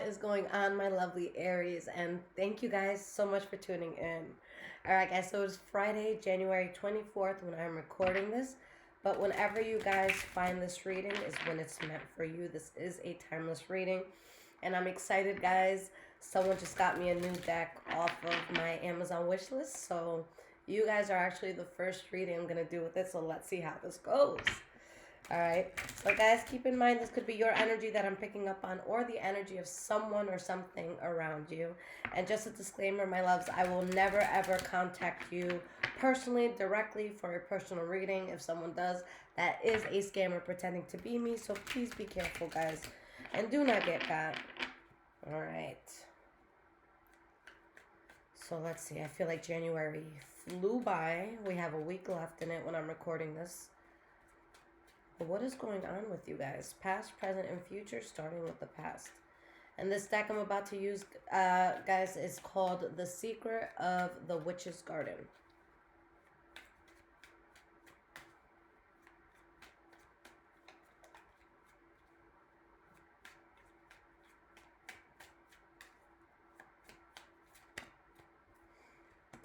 is going on, my lovely Aries? And thank you guys so much for tuning in. All right, guys, so it's Friday, January 24th when I'm recording this. But whenever you guys find this reading is when it's meant for you. This is a timeless reading. And I'm excited, guys. Someone just got me a new deck off of my Amazon wish list. So you guys are actually the first reading I'm going to do with it. So let's see how this goes. All right. So, guys, keep in mind this could be your energy that I'm picking up on or the energy of someone or something around you. And just a disclaimer, my loves, I will never, ever contact you personally, directly for a personal reading. If someone does, that is a scammer pretending to be me. So please be careful, guys. And do not get got. All right. So let's see. I feel like January flew by. We have a week left in it when I'm recording this. But what is going on with you guys? Past, present, and future, starting with the past. And this deck I'm about to use, guys, is called The Secret of the Witch's Garden.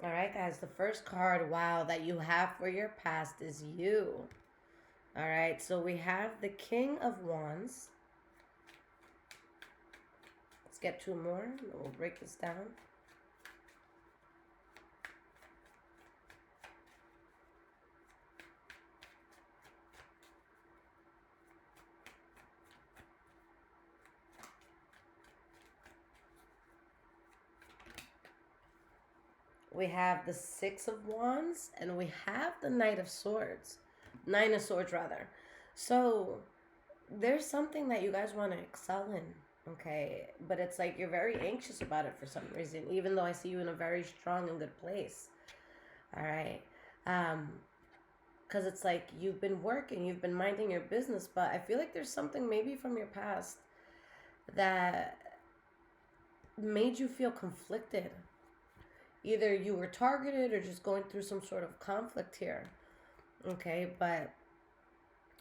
All right, guys, the first card, wow, that you have for your past is you. All right, so we have the King of Wands. Let's get two more, and we'll break this down. We have the Six of Wands, and we have the Knight of Swords. Nine of Swords, rather. So, there's something that you guys want to excel in, okay? But it's like you're very anxious about it for some reason, even though I see you in a very strong and good place. All right? Because it's like you've been working, you've been minding your business, but I feel like there's something maybe from your past that made you feel conflicted. Either you were targeted or just going through some sort of conflict here. Okay, but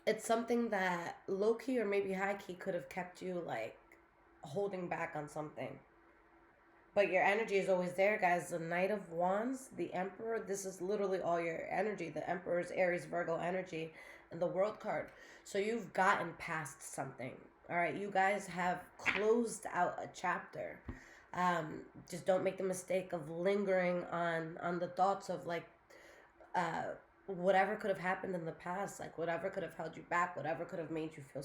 it's something that low key or maybe high key could have kept you like holding back on something. But your energy is always there, guys. The Knight of Wands, the Emperor, this is literally all your energy. The Emperor's Aries, Virgo energy, and the World card. So you've gotten past something. All right, you guys have closed out a chapter. Just don't make the mistake of lingering on the thoughts of like whatever could have happened in the past, like whatever could have held you back, whatever could have made you feel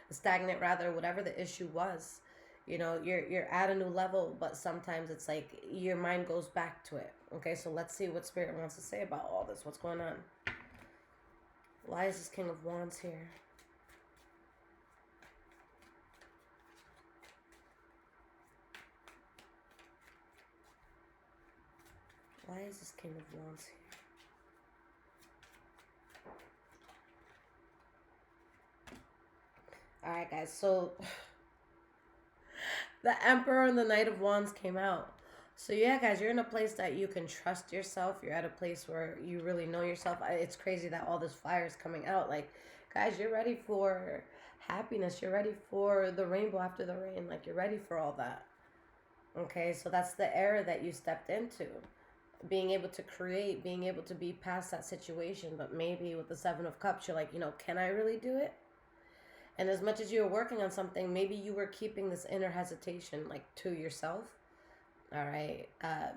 stagnant rather, whatever the issue was. You know, you're at a new level, but sometimes it's like your mind goes back to it. Okay, so let's see what Spirit wants to say about all this. What's going on? Why is this King of Wands here? Why is this King of Wands here? All right, guys, so the Emperor and the Knight of Wands came out. So yeah, guys, you're in a place that you can trust yourself. You're at a place where you really know yourself. It's crazy that all this fire is coming out. Like, guys, you're ready for happiness. You're ready for the rainbow after the rain. Like, you're ready for all that. Okay, so that's the era that you stepped into. Being able to create, being able to be past that situation. But maybe with the Seven of Cups, you're like, can I really do it? And as much as you were working on something, maybe you were keeping this inner hesitation, like, to yourself. All right.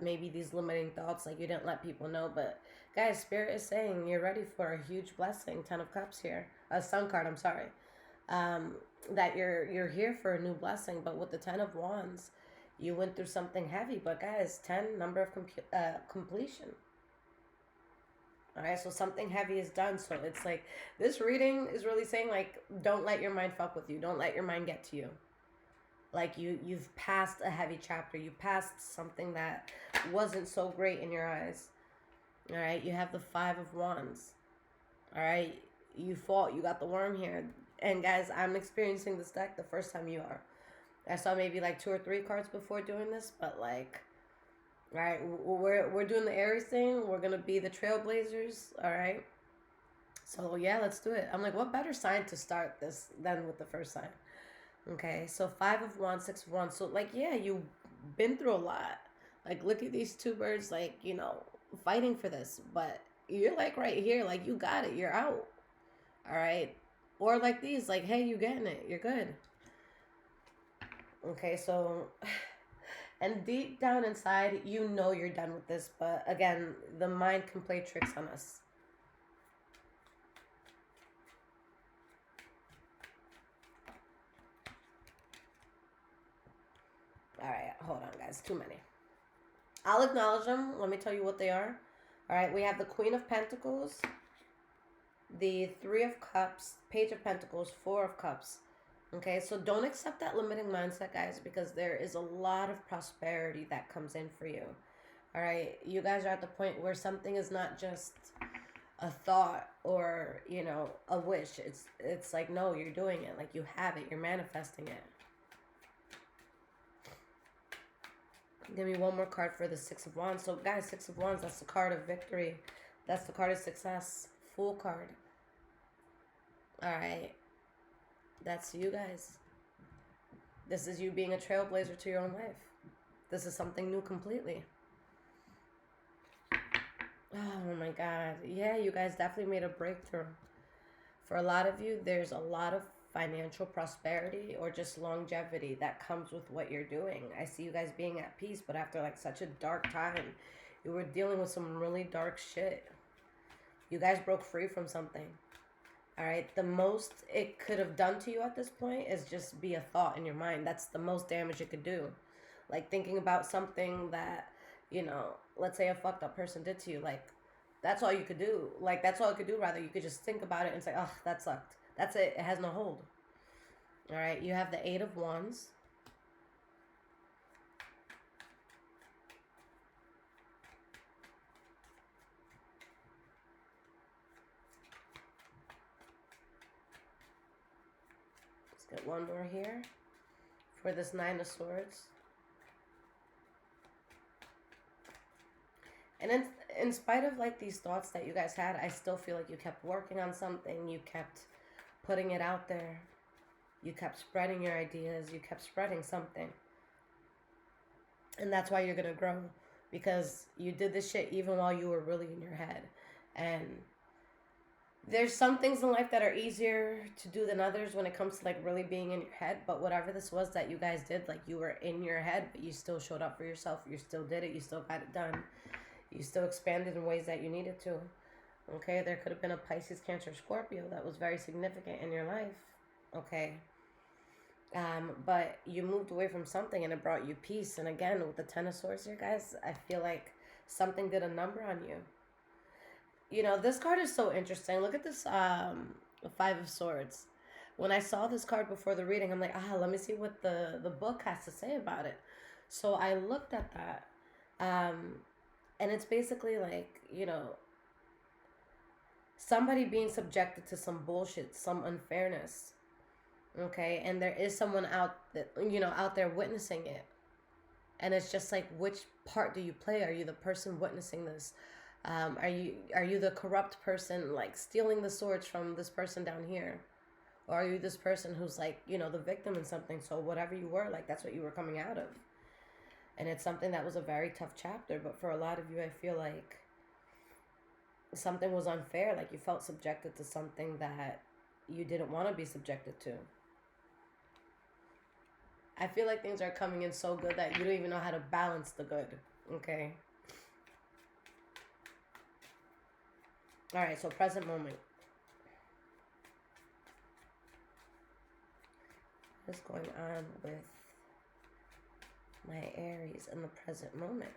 Maybe these limiting thoughts, like, you didn't let people know. But, guys, Spirit is saying you're ready for a huge blessing. Ten of Cups here. Sun card, I'm sorry. That you're here for a new blessing. But with the Ten of Wands, you went through something heavy. But, guys, 10, number of completion. All right, so something heavy is done. So it's like this reading is really saying, like, don't let your mind fuck with you. Don't let your mind get to you. Like, you've passed a heavy chapter. You passed something that wasn't so great in your eyes. All right, you have the Five of Wands. All right, you fought. You got the worm here. And, guys, I'm experiencing this deck the first time you are. I saw maybe, like, 2 or 3 cards before doing this, but, like... All right, we're doing the Aries thing. We're going to be the trailblazers, all right? So, yeah, let's do it. I'm like, what better sign to start this than with the first sign? Okay, so Five of Wands, Six of Wands. So, like, yeah, you've been through a lot. Like, look at these two birds, like, fighting for this. But you're, like, right here. Like, you got it. You're out. All right? Or, like, these, like, hey, you getting it. You're good. Okay, so, and deep down inside, you know you're done with this. But, again, the mind can play tricks on us. All right, hold on, guys. Too many. I'll acknowledge them. Let me tell you what they are. All right, we have the Queen of Pentacles, the Three of Cups, Page of Pentacles, Four of Cups. Okay, so don't accept that limiting mindset, guys, because there is a lot of prosperity that comes in for you. All right, you guys are at the point where something is not just a thought or a wish. It's like, no, you're doing it. Like, you have it. You're manifesting it. Give me one more card for the Six of Wands. So, guys, Six of Wands, that's the card of victory. That's the card of success. Full card. All right. That's you guys. This is you being a trailblazer to your own life. This is something new completely. Oh, my God. Yeah, you guys definitely made a breakthrough. For a lot of you, there's a lot of financial prosperity or just longevity that comes with what you're doing. I see you guys being at peace, but after like such a dark time, you were dealing with some really dark shit. You guys broke free from something. All right, the most it could have done to you at this point is just be a thought in your mind. That's the most damage it could do. Like thinking about something that, let's say a fucked up person did to you. Like, that's all you could do. Like, that's all it could do, rather. You could just think about it and say, oh, that sucked. That's it. It has no hold. All right, you have the Eight of Wands. Let's get one more here for this Nine of Swords. And in spite of like these thoughts that you guys had, I still feel like you kept working on something. You kept putting it out there. You kept spreading your ideas. You kept spreading something. And that's why you're going to grow. Because you did this shit even while you were really in your head. And there's some things in life that are easier to do than others when it comes to like really being in your head. But whatever this was that you guys did, like you were in your head, but you still showed up for yourself. You still did it. You still got it done. You still expanded in ways that you needed to. Okay, there could have been a Pisces, Cancer, Scorpio that was very significant in your life. Okay. But you moved away from something and it brought you peace. And again, with the Ten of Swords here, guys, I feel like something did a number on you. This card is so interesting. Look at this Five of Swords. When I saw this card before the reading, I'm like, let me see what the book has to say about it. So I looked at that. And it's basically like, somebody being subjected to some bullshit, some unfairness. Okay, and there is someone out there witnessing it. And it's just like, which part do you play? Are you the person witnessing this? Are you the corrupt person, like stealing the swords from this person down here? Or are you this person who's like, the victim in something? So whatever you were, like, that's what you were coming out of. And it's something that was a very tough chapter. But for a lot of you, I feel like something was unfair. Like you felt subjected to something that you didn't want to be subjected to. I feel like things are coming in so good that you don't even know how to balance the good. Okay. All right, so present moment. What's going on with my Aries in the present moment?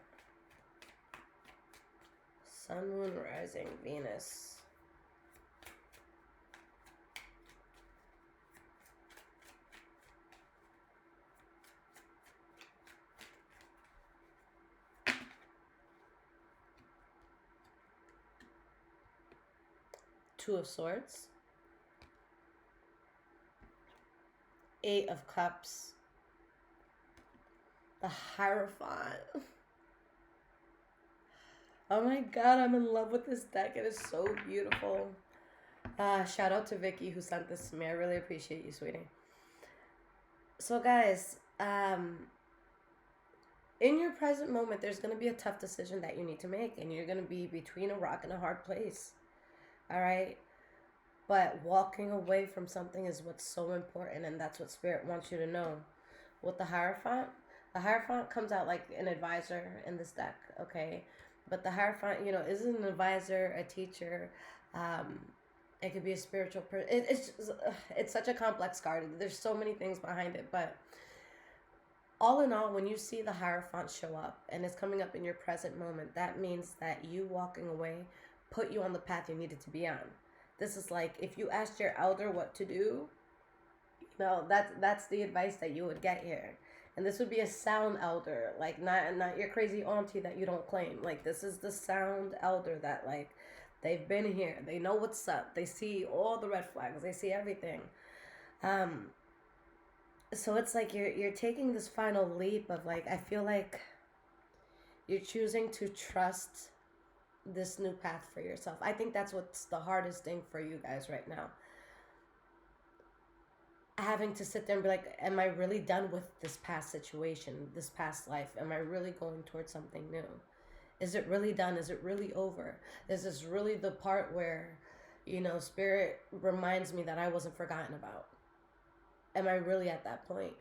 Sun, Moon, Rising, Venus. Two of Swords. Eight of Cups. The Hierophant. Oh my god, I'm in love with this deck. It is so beautiful. Shout out to Vicky who sent this to me. I really appreciate you, sweetie. So, guys, in your present moment, there's going to be a tough decision that you need to make, and you're going to be between a rock and a hard place. All right. But walking away from something is what's so important, and that's what Spirit wants you to know. With the Hierophant comes out like an advisor in this deck, okay? But the Hierophant, is an advisor, a teacher. Um, it could be a spiritual person. It's such a complex card. There's so many things behind it, but all in all, when you see the Hierophant show up and it's coming up in your present moment, that means that you walking away put you on the path you needed to be on. This is like if you asked your elder what to do, that's the advice that you would get here. And this would be a sound elder, like not your crazy auntie that you don't claim. Like this is the sound elder that like they've been here. They know what's up. They see all the red flags. They see everything. Um so it's like you're taking this final leap of like I feel like you're choosing to trust this new path for yourself. I think that's what's the hardest thing for you guys right now. Having to sit there and be like, am I really done with this past situation, this past life? Am I really going towards something new? Is it really done? Is it really over? Is this really the part where, Spirit reminds me that I wasn't forgotten about? Am I really at that point?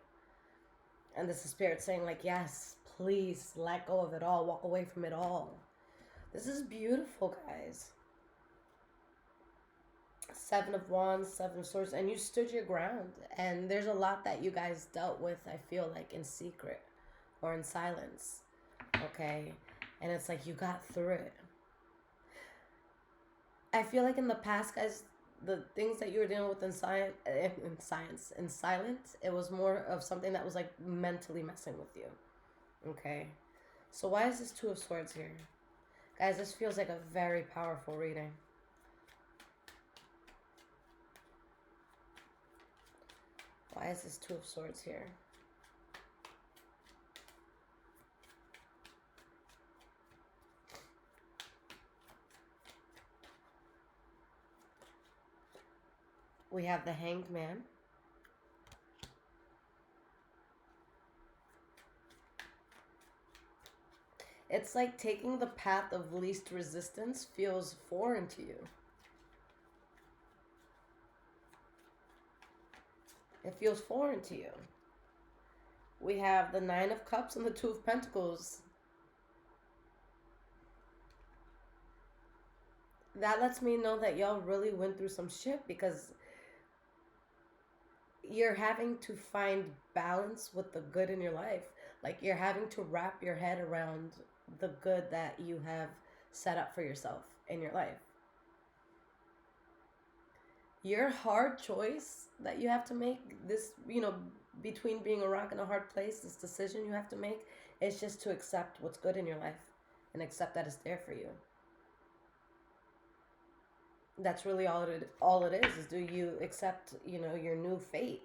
And this is Spirit saying, like, yes, please let go of it all, walk away from it all. This is beautiful, guys. Seven of Wands, Seven of Swords, and you stood your ground. And there's a lot that you guys dealt with, I feel like, in secret or in silence. Okay? And it's like you got through it. I feel like in the past, guys, the things that you were dealing with in silence, it was more of something that was like mentally messing with you. Okay? So why is this Two of Swords here? Guys, this feels like a very powerful reading. Why is this Two of Swords here? We have the Hanged Man. It's like taking the path of least resistance feels foreign to you. It feels foreign to you. We have the Nine of Cups and the Two of Pentacles. That lets me know that y'all really went through some shit because you're having to find balance with the good in your life. Like you're having to wrap your head around the good that you have set up for yourself in your life. Your hard choice that you have to make, this, between being a rock and a hard place, this decision you have to make is just to accept what's good in your life and accept that it's there for you. That's really all it is do you accept, your new fate?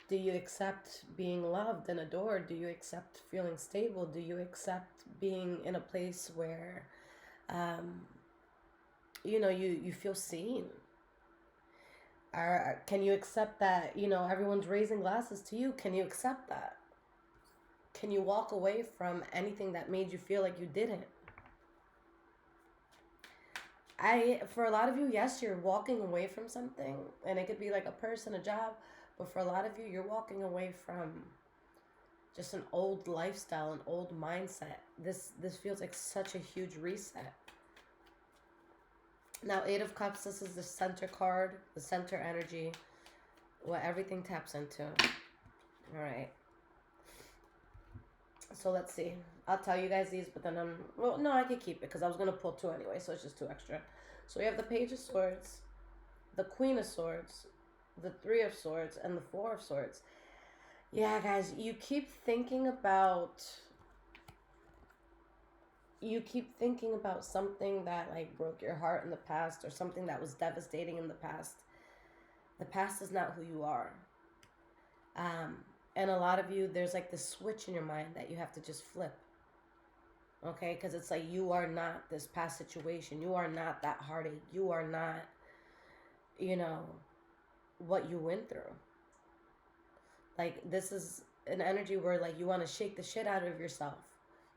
Do you accept being loved and adored? Do you accept feeling stable? Do you accept being in a place where you feel seen? Or can you accept that, everyone's raising glasses to you? Can you accept that? Can you walk away from anything that made you feel like you didn't? For a lot of you, yes, you're walking away from something, and it could be like a person, a job, but for a lot of you, you're walking away from just an old lifestyle, an old mindset. This feels like such a huge reset. Now, Eight of Cups, this is the center card, the center energy, what everything taps into. All right. So let's see. I'll tell you guys these, but then no, I could keep it because I was going to pull two anyway, so it's just two extra. So we have the Page of Swords, the Queen of Swords, the Three of Swords, and the Four of Swords. Yeah, guys, you keep thinking about something that like broke your heart in the past or something that was devastating in the past. The past is not who you are. And a lot of you, there's like this switch in your mind that you have to just flip. Okay? Because it's like you are not this past situation. You are not that heartache. You are not, what you went through. Like, this is an energy where, like, you want to shake the shit out of yourself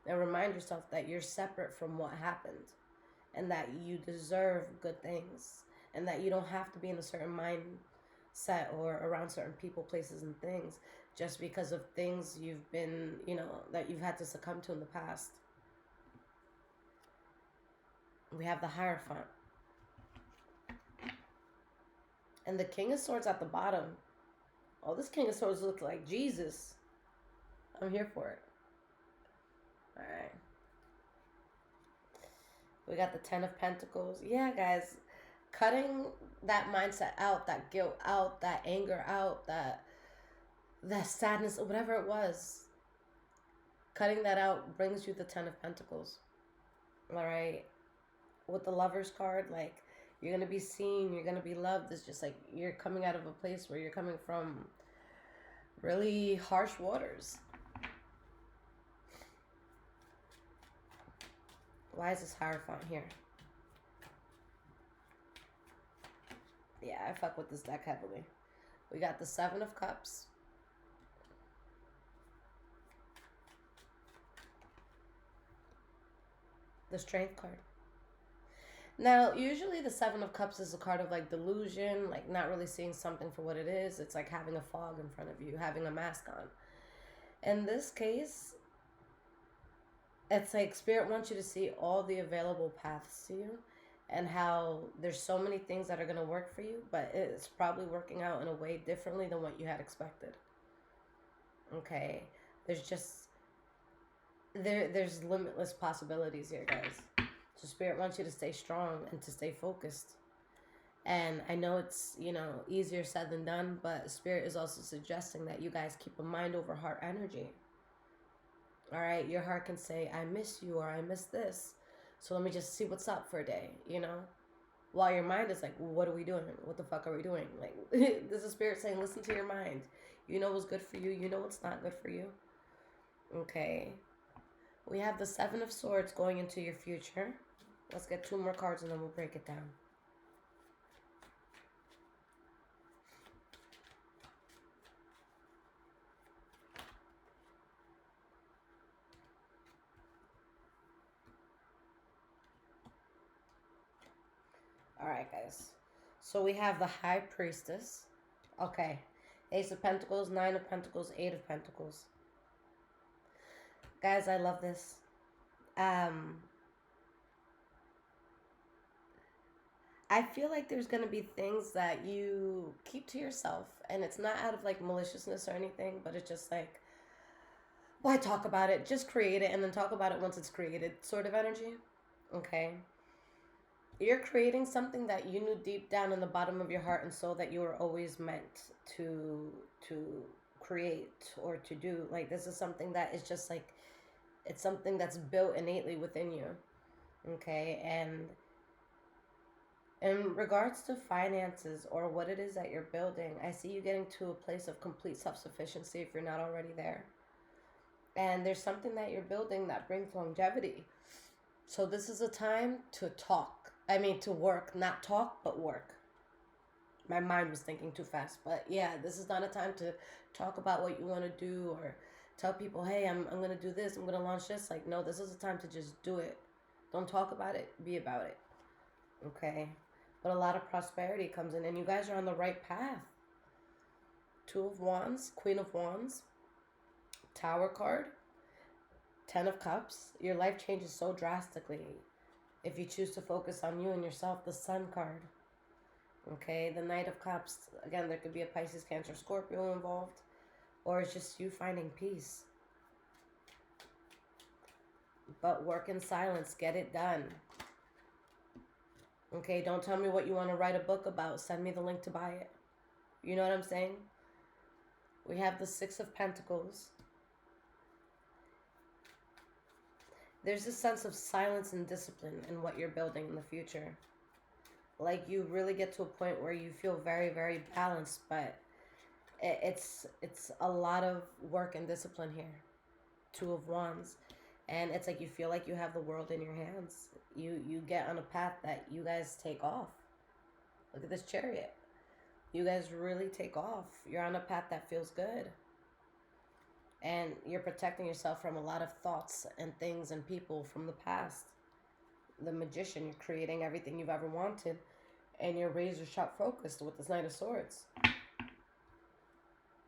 and remind yourself that you're separate from what happened, and that you deserve good things, and that you don't have to be in a certain mindset or around certain people, places, and things just because of things you've been, that you've had to succumb to in the past. We have the Hierophant. And the King of Swords at the bottom. Oh, this King of Swords looks like Jesus. I'm here for it. Alright. We got the Ten of Pentacles. Yeah, guys. Cutting that mindset out, that guilt out, that anger out, that sadness, whatever it was. Cutting that out brings you the Ten of Pentacles. Alright. With the Lover's card, like, you're going to be seen, you're going to be loved. It's just like you're coming out of a place where you're coming from really harsh waters. Why is this Hierophant here? Yeah, I fuck with this deck heavily. We got the Seven of Cups. The Strength card. Now, usually the Seven of Cups is a card of, like, delusion, like not really seeing something for what it is. It's like having a fog in front of you, having a mask on. In this case, it's like Spirit wants you to see all the available paths to you, and how there's so many things that are going to work for you, but it's probably working out in a way differently than what you had expected. Okay? There's limitless possibilities here, guys. So Spirit wants you to stay strong and to stay focused. And I know it's, easier said than done, but Spirit is also suggesting that you guys keep a mind over heart energy. All right? Your heart can say, I miss you, or I miss this. So let me just see what's up for a day, While your mind is like, well, what are we doing? What the fuck are we doing? Like, this is Spirit saying, listen to your mind. You know what's good for you. You know what's not good for you. Okay. We have the Seven of Swords going into your future. Let's get 2 more cards and then we'll break it down. Alright, guys. So we have the High Priestess. Okay. Ace of Pentacles, 9 of Pentacles, 8 of Pentacles. Guys, I love this. I feel like there's going to be things that you keep to yourself, and it's not out of, like, maliciousness or anything, but it's just like, why talk about it? Just create it and then talk about it once it's created sort of energy. Okay? You're creating something that you knew deep down in the bottom of your heart and soul that you were always meant to create or to do. Like, this is something that is just like, it's something that's built innately within you. Okay? And in regards to finances or what it is that you're building, I see you getting to a place of complete self-sufficiency if you're not already there. And there's something that you're building that brings longevity. So this is a time to talk. To work. Not talk, but work. My mind was thinking too fast. But yeah, this is not a time to talk about what you want to do or tell people, hey, I'm going to do this. I'm going to launch this. Like, no, this is a time to just do it. Don't talk about it. Be about it. Okay? But a lot of prosperity comes in, and you guys are on the right path. 2 of Wands, Queen of Wands, Tower card, 10 of Cups. Your life changes so drastically if you choose to focus on you and yourself. The Sun card. Okay, the Knight of Cups. Again, there could be a Pisces, Cancer, Scorpio involved, or it's just you finding peace. But work in silence. Get it done. Okay, don't tell me what you want to write a book about. Send me the link to buy it. You know what I'm saying? We have the 6 of Pentacles. There's a sense of silence and discipline in what you're building in the future. Like, you really get to a point where you feel very, very balanced, but it's a lot of work and discipline here. 2 of Wands. And it's like you feel like you have the world in your hands. You get on a path that you guys take off. Look at this Chariot. You guys really take off. You're on a path that feels good. And you're protecting yourself from a lot of thoughts and things and people from the past. The Magician, you're creating everything you've ever wanted, and you're razor sharp focused with this Knight of Swords.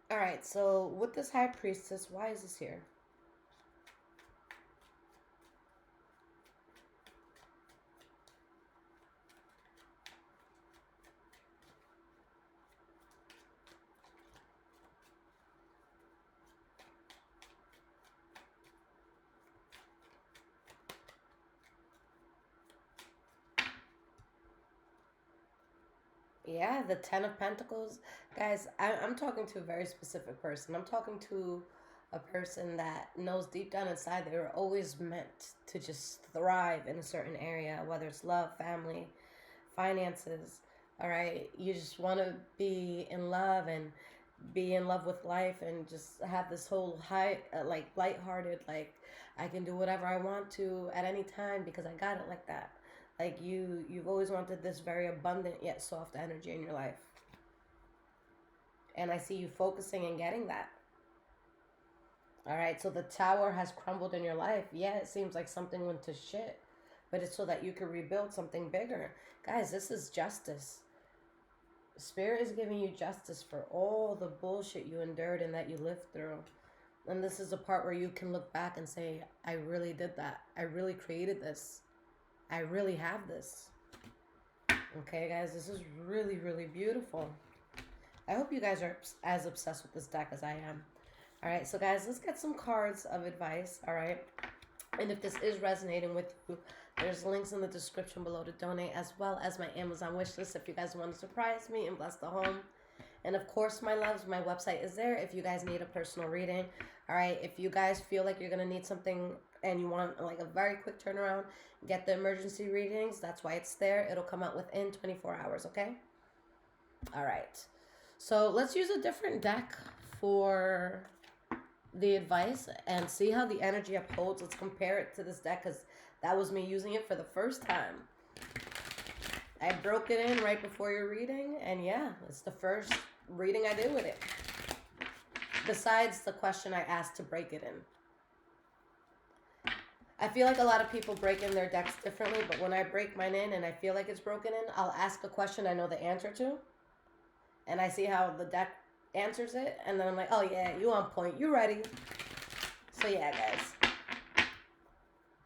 All right, so with this High Priestess, why is this here? Yeah, the Ten of Pentacles. Guys, I'm talking to a very specific person. I'm talking to a person that knows deep down inside they were always meant to just thrive in a certain area, whether it's love, family, finances. All right, you just want to be in love and be in love with life and just have this whole high, like lighthearted, like I can do whatever I want to at any time because I got it like that. Like you've always wanted this very abundant yet soft energy in your life, and I see you focusing and getting that. All right, so the tower has crumbled in your life. Yeah, it seems like something went to shit, but it's so that you can rebuild something bigger. Guys, this is justice. Spirit is giving you justice for all the bullshit you endured and that you lived through. And this is the part where you can look back and say, I really did that. I really created this. I really have this. Okay, guys, this is really, really beautiful. I hope you guys are as obsessed with this deck as I am. All right, so guys, let's get some cards of advice. All right. And if this is resonating with you, there's links in the description below to donate, as well as my Amazon wish list if you guys want to surprise me and bless the home. And of course, my loves, my website is there if you guys need a personal reading. All right, if you guys feel like you're going to need something and you want like a very quick turnaround, get the emergency readings. That's why it's there. It'll come out within 24 hours, okay? All right. So let's use a different deck for the advice and see how the energy upholds. Let's compare it to this deck because that was me using it for the first time. I broke it in right before your reading, and yeah, it's the first reading I did with it. Besides the question I asked to break it in. I feel like a lot of people break in their decks differently, but when I break mine in and I feel like it's broken in, I'll ask a question I know the answer to, and I see how the deck answers it, and then I'm like, oh yeah, you on point, you ready. So yeah, guys,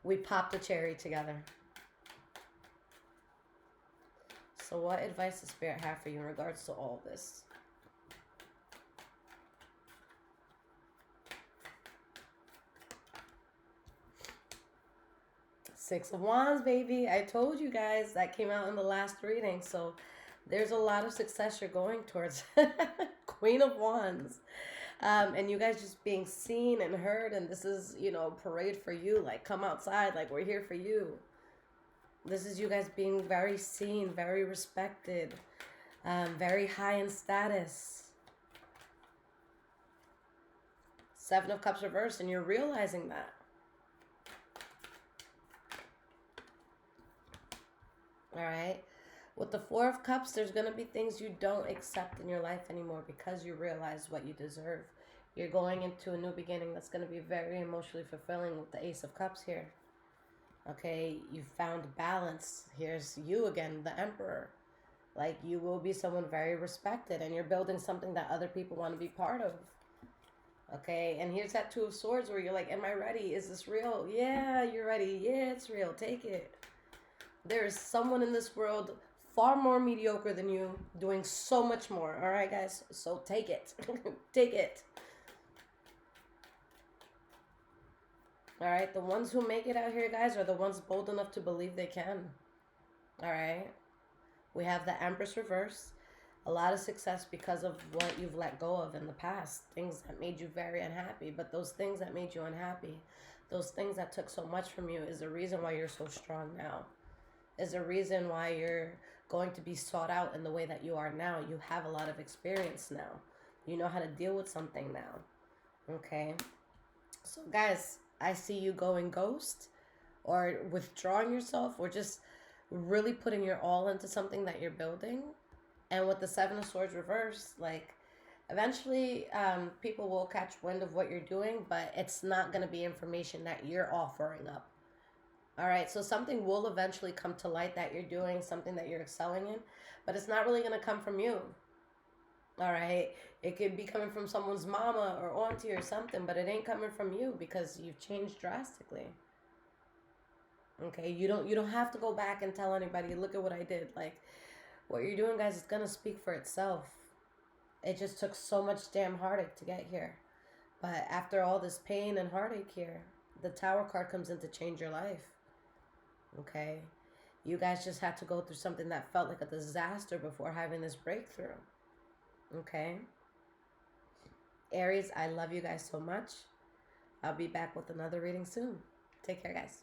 we popped a cherry together. So what advice does Spirit have for you in regards to all this? Six of Wands, baby. I told you guys that came out in the last reading. So there's a lot of success you're going towards. Queen of Wands. And you guys just being seen and heard. And this is, you know, parade for you. Like, come outside. Like, we're here for you. This is you guys being very seen, very respected, very high in status. Seven of Cups reversed, and you're realizing that. All right. With the Four of Cups, there's going to be things you don't accept in your life anymore because you realize what you deserve. You're going into a new beginning that's going to be very emotionally fulfilling with the Ace of Cups here. Okay, you found balance. Here's you again, the Emperor. Like, you will be someone very respected, and you're building something that other people want to be part of. Okay, and here's that Two of Swords where you're like, am I ready? Is this real? Yeah, you're ready. Yeah, it's real. Take it. There is someone in this world far more mediocre than you doing so much more. All right, guys? So take it. Take it. All right, the ones who make it out here, guys, are the ones bold enough to believe they can. All right? We have the Empress reverse. A lot of success because of what you've let go of in the past. Things that made you very unhappy. But those things that made you unhappy, those things that took so much from you is the reason why you're so strong now. Is the reason why you're going to be sought out in the way that you are now. You have a lot of experience now. You know how to deal with something now. Okay? So, guys, I see you going ghost or withdrawing yourself or just really putting your all into something that you're building. And with the Seven of Swords reversed, like, Eventually, people will catch wind of what you're doing, but it's not going to be information that you're offering up. All right, so something will eventually come to light that you're doing, something that you're excelling in, but it's not really going to come from you. All right, it could be coming from someone's mama or auntie or something, but it ain't coming from you because you've changed drastically. Okay, you don't have to go back and tell anybody, look at what I did. Like, what you're doing, guys, is gonna speak for itself. It just took so much damn heartache to get here. But after all this pain and heartache here, the Tower card comes in to change your life. Okay? You guys just had to go through something that felt like a disaster before having this breakthrough. Okay? Aries, I love you guys so much. I'll be back with another reading soon. Take care, guys.